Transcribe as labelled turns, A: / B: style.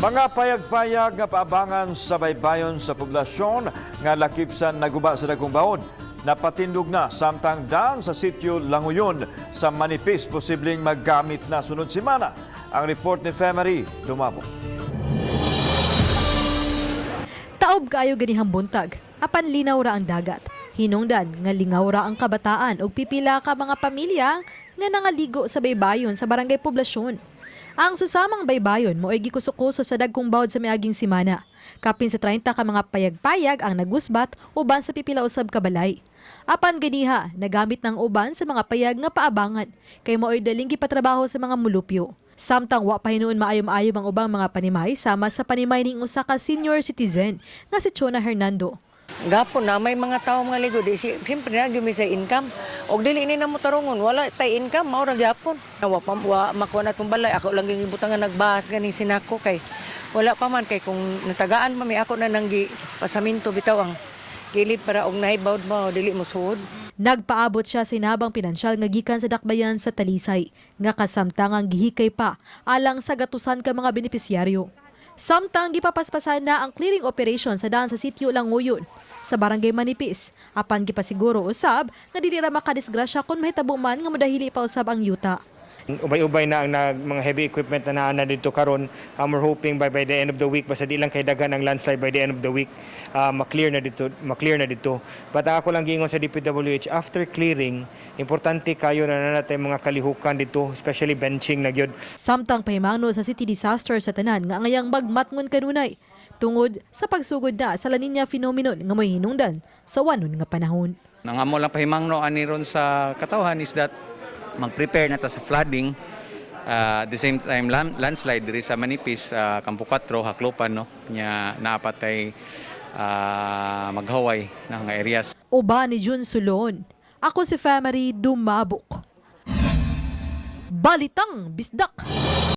A: Mga payag-payag nga paabangan sa baybayon sa poblasyon nga lakipsan naguba sa dagkong baon. Napatindog na samtang daan sa sitio Languyon sa manipis posibleng maggamit na sunod semana. Ang report ni Femery dumabo.
B: Taob kaayo ganihang buntag, apan linaw ra ang dagat. Hinungdan nga lingaw ra ang kabataan ug pipila ka mga pamilya nga nangaligo sa baybayon sa barangay poblasyon. Ang susamang baybayon mo'y gikuso-kuso sa dagkong bawd sa miaging simana. Kapin sa 30 ka mga payag-payag ang nagusbat uban sa pipila usab ka balay. Apan ganiha, nagamit ng uban sa mga payag nga paabangan kay mo'y daling gipatrabaho sa mga mulupyo. Samtang wa pa hinuon maayom-ayom ang ubang mga panimay sama sa panimay ning usa ka senior citizen nga si Chona Hernando.
C: Gapon na may mga tao mga ligo di siyempre na gyud sa income og dili ni namo tarungon wala tay income mao ra gyapon wa makuha na kong balay ako lang gyud ibutangan nagbahas gani sinako kay wala pa man kay kung natagaan pa mi ako na nanggi pasaminto bitaw ang kilid para og nahibawd mo dili mo suod.
B: Nagpaabot siya sa inabang pinansyal nga gikan sa dakbayan sa Talisay nga kasamtangang gihikay pa alang sa gatusan ka mga benepisyaryo. Samtang gipapaspasan na ang clearing operation sa daan sa sitio Languyon sa barangay Manipis. Apan gipasiguro usab nga dili ra makadisgrasya kung mahitabo man nga modahili pa usab ang yuta.
D: Ubay-ubay na ang mga heavy equipment na naana dito karon. We're hoping by the end of the week basta di lang kay dagan ang landslide by the end of the week maklear na dito. But ako lang gingon sa DPWH after clearing importante kayo na natay mga kalihukan dito especially benching na gyud.
B: Samtang pahimangno sa city disaster sa tanan nga ngayang magmatngon kanunay tungod sa pagsugod na sa La Nina phenomenon nga may hinungdan sa wanon nga panahon.
E: Nangamo lang pahimangno ani ron sa katawhan is that mag-prepare na ta sa flooding, at the same time landslide diri sa Manipis, Campo 4, Haklopan no, nya naapatay maghaway na nga areas.
B: Uba ni Jun Sulon. Ako si Femery dumabok. Balitang Bisdak.